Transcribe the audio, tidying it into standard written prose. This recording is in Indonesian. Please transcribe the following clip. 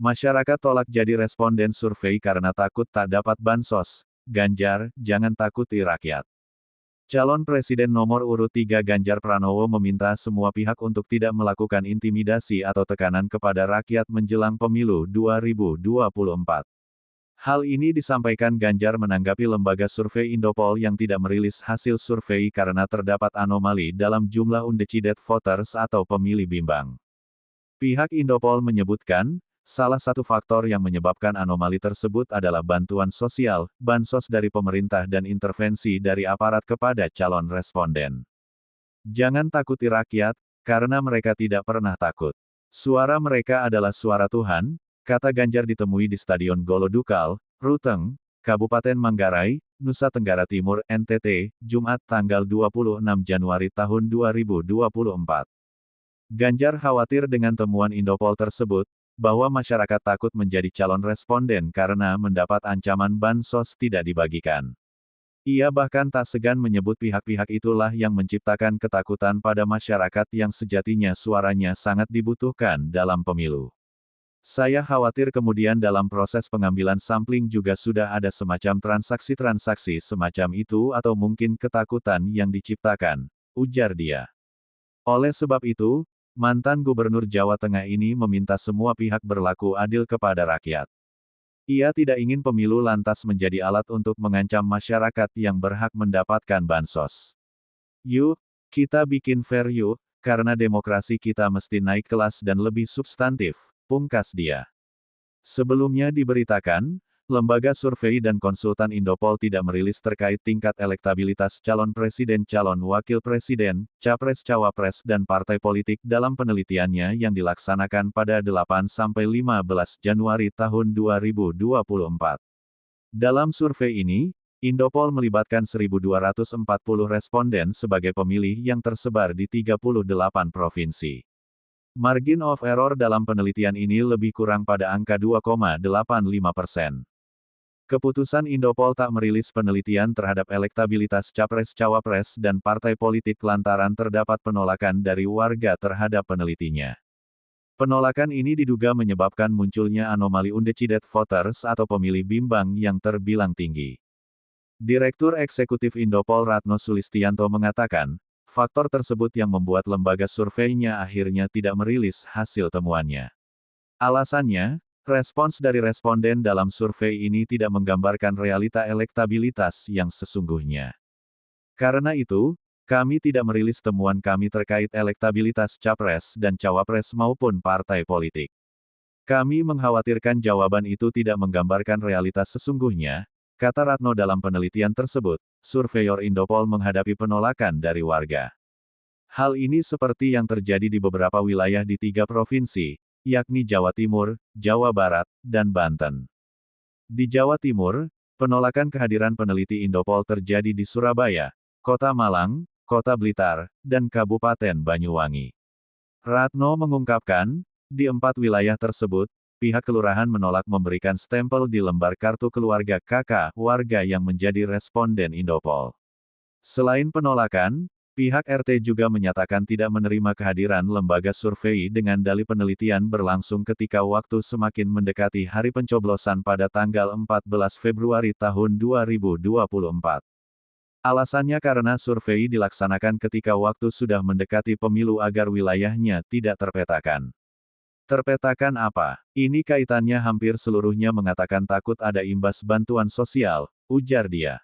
Masyarakat tolak jadi responden survei karena takut tak dapat bansos. Ganjar, jangan takuti rakyat. Calon Presiden nomor urut 3 Ganjar Pranowo meminta semua pihak untuk tidak melakukan intimidasi atau tekanan kepada rakyat menjelang pemilu 2024. Hal ini disampaikan Ganjar menanggapi lembaga survei Indopol yang tidak merilis hasil survei karena terdapat anomali dalam jumlah undecided voters atau pemilih bimbang. Pihak Indopol menyebutkan, salah satu faktor yang menyebabkan anomali tersebut adalah bantuan sosial, bansos dari pemerintah dan intervensi dari aparat kepada calon responden. Jangan takuti rakyat, karena mereka tidak pernah takut. Suara mereka adalah suara Tuhan, kata Ganjar ditemui di Stadion Golodukal, Ruteng, Kabupaten Manggarai, Nusa Tenggara Timur, NTT, Jumat tanggal 26 Januari tahun 2024. Ganjar khawatir dengan temuan Indopol tersebut, bahwa masyarakat takut menjadi calon responden karena mendapat ancaman bansos tidak dibagikan. Ia bahkan tak segan menyebut pihak-pihak itulah yang menciptakan ketakutan pada masyarakat yang sejatinya suaranya sangat dibutuhkan dalam pemilu. Saya khawatir kemudian dalam proses pengambilan sampling juga sudah ada semacam transaksi-transaksi semacam itu atau mungkin ketakutan yang diciptakan, ujar dia. Oleh sebab itu, mantan Gubernur Jawa Tengah ini meminta semua pihak berlaku adil kepada rakyat. Ia tidak ingin pemilu lantas menjadi alat untuk mengancam masyarakat yang berhak mendapatkan bansos. Yuk, kita bikin fair yuk, karena demokrasi kita mesti naik kelas dan lebih substantif, pungkas dia. Sebelumnya diberitakan, lembaga survei dan konsultan Indopol tidak merilis terkait tingkat elektabilitas calon presiden, calon wakil presiden, capres-cawapres dan partai politik dalam penelitiannya yang dilaksanakan pada 8-15 Januari tahun 2024. Dalam survei ini, Indopol melibatkan 1.240 responden sebagai pemilih yang tersebar di 38 provinsi. Margin of error dalam penelitian ini lebih kurang pada angka 2,85%. Keputusan Indopol tak merilis penelitian terhadap elektabilitas capres-cawapres dan partai politik lantaran terdapat penolakan dari warga terhadap penelitinya. Penolakan ini diduga menyebabkan munculnya anomali undecided voters atau pemilih bimbang yang terbilang tinggi. Direktur Eksekutif Indopol Ratno Sulistianto mengatakan, faktor tersebut yang membuat lembaga surveinya akhirnya tidak merilis hasil temuannya. Alasannya, respons dari responden dalam survei ini tidak menggambarkan realita elektabilitas yang sesungguhnya. Karena itu, kami tidak merilis temuan kami terkait elektabilitas capres dan cawapres maupun partai politik. Kami mengkhawatirkan jawaban itu tidak menggambarkan realitas sesungguhnya, kata Ratno dalam penelitian tersebut. Surveyor Indopol menghadapi penolakan dari warga. Hal ini seperti yang terjadi di beberapa wilayah di 3 provinsi, yakni Jawa Timur, Jawa Barat, dan Banten. Di Jawa Timur, penolakan kehadiran peneliti Indopol terjadi di Surabaya, Kota Malang, Kota Blitar, dan Kabupaten Banyuwangi. Ratno mengungkapkan, di 4 wilayah tersebut, pihak kelurahan menolak memberikan stempel di lembar kartu keluarga KK warga yang menjadi responden Indopol. Selain penolakan, pihak RT juga menyatakan tidak menerima kehadiran lembaga survei dengan dalih penelitian berlangsung ketika waktu semakin mendekati hari pencoblosan pada tanggal 14 Februari tahun 2024. Alasannya karena survei dilaksanakan ketika waktu sudah mendekati pemilu agar wilayahnya tidak terpetakan. Terpetakan apa? Ini kaitannya hampir seluruhnya mengatakan takut ada imbas bantuan sosial, ujar dia.